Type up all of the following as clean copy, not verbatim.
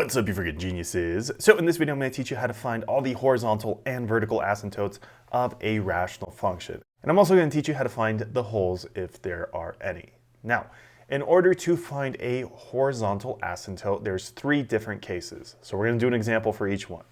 What's up, you freaking geniuses? So in this video, I'm going to teach you how to find all the horizontal and vertical asymptotes of a rational function. And I'm also going to teach you how to find the holes if there are any. Now, in order to find a horizontal asymptote, there's three different cases. So we're going to do an example for each one.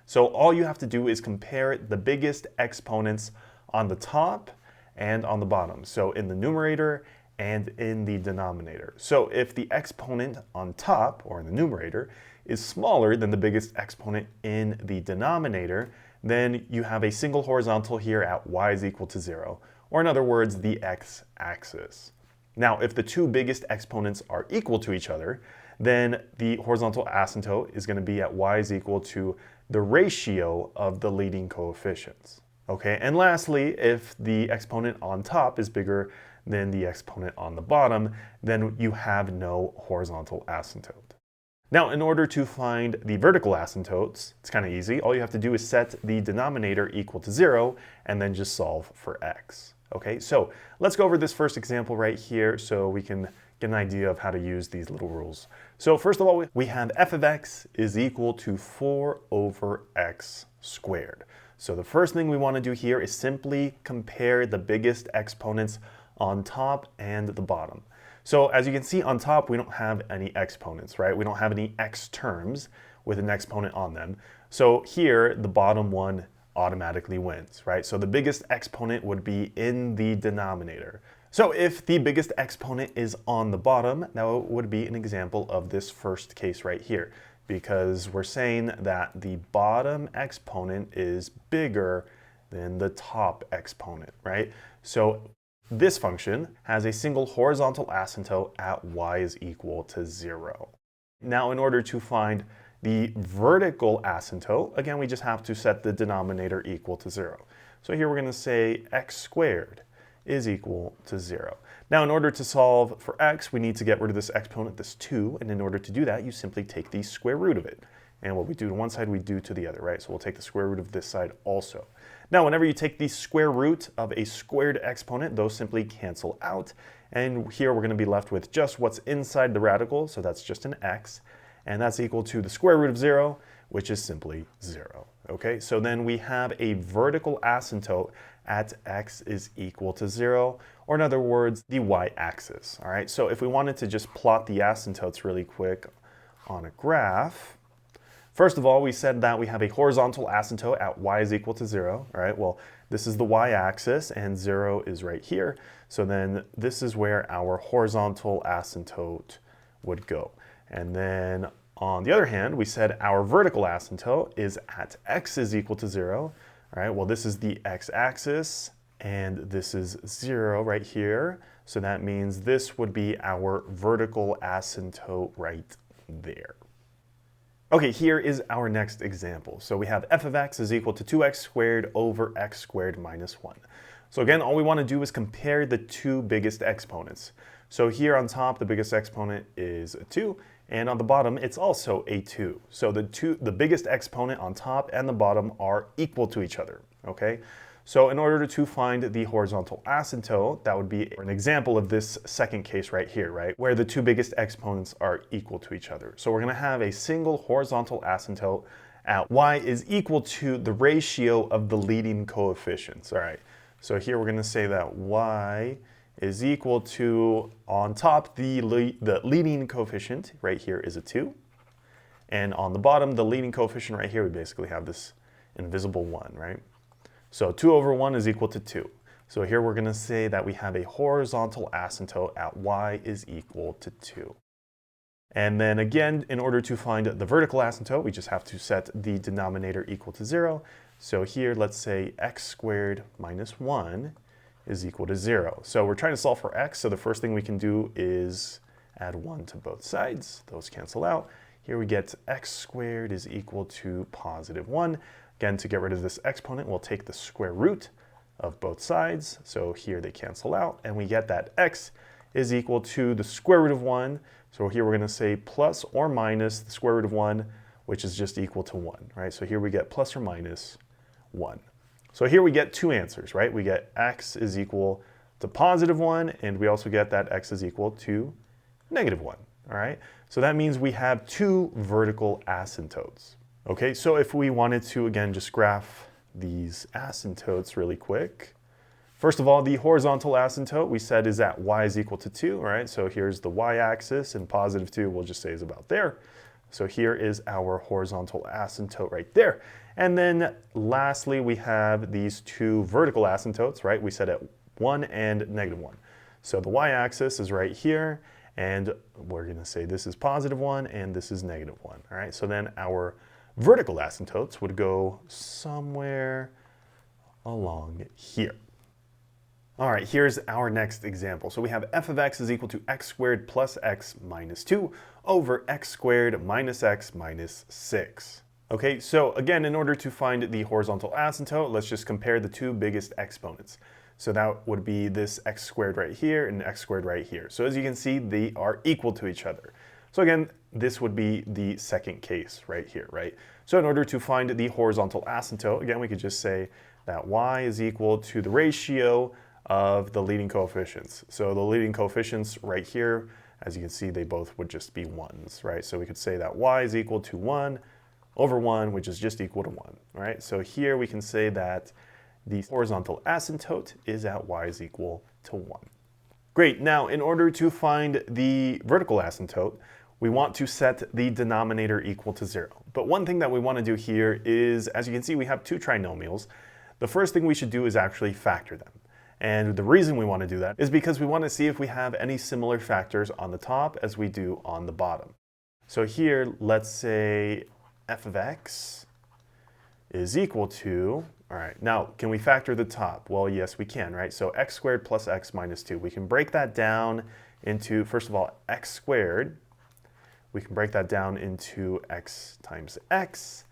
So all you have to do is compare the biggest exponents on the top and on the bottom. So in the numerator and in the denominator. So if the exponent on top, or in the numerator, is smaller than the biggest exponent in the denominator, then you have a single horizontal here at y is equal to 0, or in other words, the x-axis. Now, if the two biggest exponents are equal to each other, then the horizontal asymptote is going to be at y is equal to the ratio of the leading coefficients. Okay, and lastly, if the exponent on top is bigger than the exponent on the bottom, then you have no horizontal asymptote. Now, in order to find the vertical asymptotes, it's kind of easy. All you have to do is set the denominator equal to 0 and then just solve for x. Okay, so let's go over this first example right here so we can get an idea of how to use these little rules. So first of all, we have f of x is equal to 4 over x squared. So the first thing we want to do here is simply compare the biggest exponents on top and the bottom. So as you can see on top, we don't have any exponents, right? We don't have any x terms with an exponent on them. So here, the bottom one automatically wins, right? So the biggest exponent would be in the denominator. So if the biggest exponent is on the bottom, that would be an example of this first case right here, because we're saying that the bottom exponent is bigger than the top exponent, right? So this function has a single horizontal asymptote at y is equal to 0. Now, in order to find the vertical asymptote, again, we just have to set the denominator equal to 0. So here we're going to say x squared is equal to 0. Now, in order to solve for x, we need to get rid of this exponent, this 2, and in order to do that, you simply take the square root of it. And what we do to one side, we do to the other, right? So we'll take the square root of this side also. Now, whenever you take the square root of a squared exponent, those simply cancel out. And here we're going to be left with just what's inside the radical, so that's just an x. And that's equal to the square root of 0, which is simply 0. Okay, so then we have a vertical asymptote at x is equal to 0, or in other words, the y-axis. All right, so if we wanted to just plot the asymptotes really quick on a graph, first of all, we said that we have a horizontal asymptote at y is equal to 0. All right, well, this is the y-axis and 0 is right here. So then this is where our horizontal asymptote would go. And then on the other hand, we said our vertical asymptote is at x is equal to 0. All right, well, this is the x-axis and this is 0 right here. So that means this would be our vertical asymptote right there. Okay, here is our next example. So we have f of x is equal to 2x squared over x squared minus 1. So again, all we want to do is compare the two biggest exponents. So here on top, the biggest exponent is a 2, and on the bottom, it's also a 2. So the biggest exponent on top and the bottom are equal to each other, okay? So in order to find the horizontal asymptote, that would be an example of this second case right here, right? Where the two biggest exponents are equal to each other. So we're going to have a single horizontal asymptote at y is equal to the ratio of the leading coefficients, all right? So here we're going to say that y is equal to, on top, the leading coefficient right here is a 2. And on the bottom, the leading coefficient right here, we basically have this invisible 1, right? So 2 over 1 is equal to 2. So here we're going to say that we have a horizontal asymptote at y is equal to 2. And then again, in order to find the vertical asymptote, we just have to set the denominator equal to 0. So here, let's say x squared minus 1 is equal to 0. So we're trying to solve for x, so the first thing we can do is add 1 to both sides. Those cancel out. Here we get x squared is equal to positive 1. Again, to get rid of this exponent, we'll take the square root of both sides. So here they cancel out, and we get that x is equal to the square root of 1. So here we're going to say plus or minus the square root of 1, which is just equal to 1, right? So here we get plus or minus 1. So here we get two answers, right? We get x is equal to positive 1, and we also get that x is equal to negative 1. All right, so that means we have two vertical asymptotes. Okay, so if we wanted to, again, just graph these asymptotes really quick. First of all, the horizontal asymptote we said is at y is equal to 2, right? So here's the y-axis, and positive 2 we'll just say is about there. So here is our horizontal asymptote right there. And then lastly, we have these two vertical asymptotes, right? We said at 1 and negative 1. So the y-axis is right here, and we're going to say this is positive 1 and this is negative 1, all right? So then our vertical asymptotes would go somewhere along here. All right, here's our next example. So we have f of x is equal to x squared plus x minus 2 over x squared minus x minus 6. Okay, so again, in order to find the horizontal asymptote, let's just compare the two biggest exponents. So that would be this x squared right here and x squared right here. So as you can see, they are equal to each other. So again, this would be the second case right here, right? So in order to find the horizontal asymptote, again, we could just say that y is equal to the ratio of the leading coefficients. So the leading coefficients right here, as you can see, they both would just be 1s, right? So we could say that y is equal to 1 over 1, which is just equal to 1, right? So here we can say that the horizontal asymptote is at y is equal to 1. Great, now in order to find the vertical asymptote, we want to set the denominator equal to 0. But one thing that we want to do here is, as you can see, we have two trinomials. The first thing we should do is actually factor them. And the reason we want to do that is because we want to see if we have any similar factors on the top as we do on the bottom. So here, let's say f of x is equal to, all right, now can we factor the top? Well, yes, we can, right? So x squared plus x minus 2. We can break that down into, first of all, x squared. We can break that down into x times x.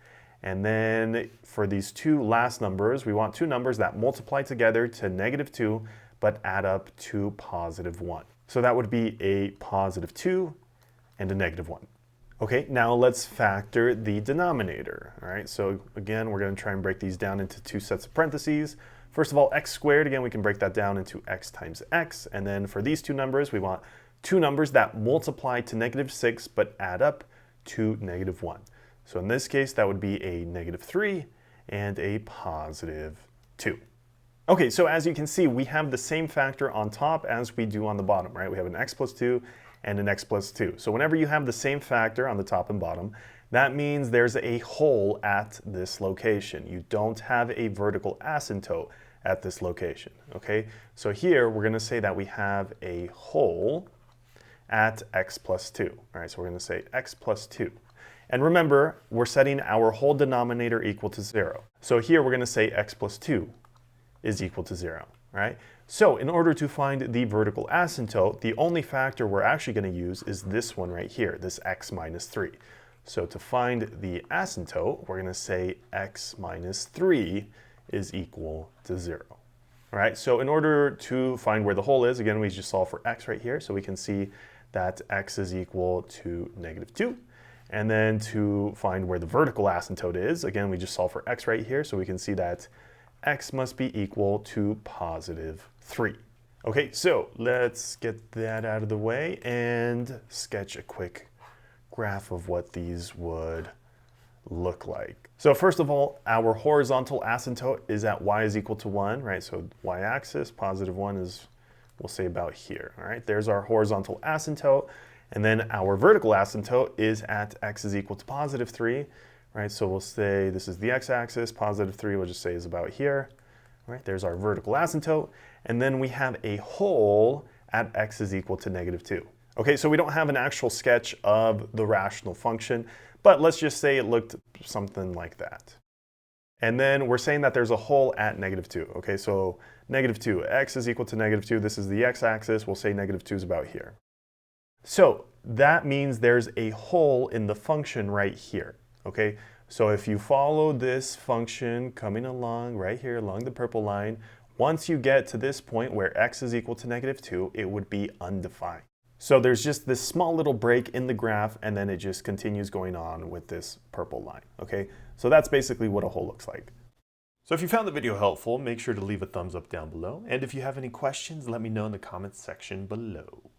And then for these two last numbers, we want two numbers that multiply together to negative 2, but add up to positive 1. So that would be a positive 2 and a negative 1. Okay, now let's factor the denominator. All right, so again, we're going to try and break these down into two sets of parentheses. First of all, x squared, again, we can break that down into x times x. And then for these two numbers, we want two numbers that multiply to negative 6, but add up to negative 1. So in this case, that would be a negative 3 and a positive 2. Okay, so as you can see, we have the same factor on top as we do on the bottom, right? We have an x plus 2 and an x plus 2. So whenever you have the same factor on the top and bottom, that means there's a hole at this location. You don't have a vertical asymptote at this location, okay? So here, we're going to say that we have a hole at x plus 2. All right, so we're going to say x plus 2. And remember, we're setting our whole denominator equal to 0. So here we're going to say x plus 2 is equal to 0, right? So in order to find the vertical asymptote, the only factor we're actually going to use is this one right here, this x minus 3. So to find the asymptote, we're going to say x minus 3 is equal to 0. All right, so in order to find where the hole is, again, we just solve for x right here. So we can see that x is equal to negative 2. And then to find where the vertical asymptote is, again, we just solve for x right here. So we can see that x must be equal to positive 3. Okay, so let's get that out of the way and sketch a quick graph of what these would look like. So first of all, our horizontal asymptote is at y is equal to 1, right? So y-axis, positive 1 is, we'll say about here, all right? There's our horizontal asymptote. And then our vertical asymptote is at x is equal to positive 3, right? So we'll say this is the x-axis, positive 3 we'll just say is about here, right? There's our vertical asymptote. And then we have a hole at x is equal to negative 2. Okay, so we don't have an actual sketch of the rational function, but let's just say it looked something like that. And then we're saying that there's a hole at negative 2. Okay, so negative 2, x is equal to negative 2. This is the x-axis. We'll say negative 2 is about here. So that means there's a hole in the function right here, okay? So if you follow this function coming along right here along the purple line, once you get to this point where x is equal to negative 2, it would be undefined. So there's just this small little break in the graph, and then it just continues going on with this purple line, okay? So that's basically what a hole looks like. So if you found the video helpful, make sure to leave a thumbs up down below. And if you have any questions, let me know in the comments section below.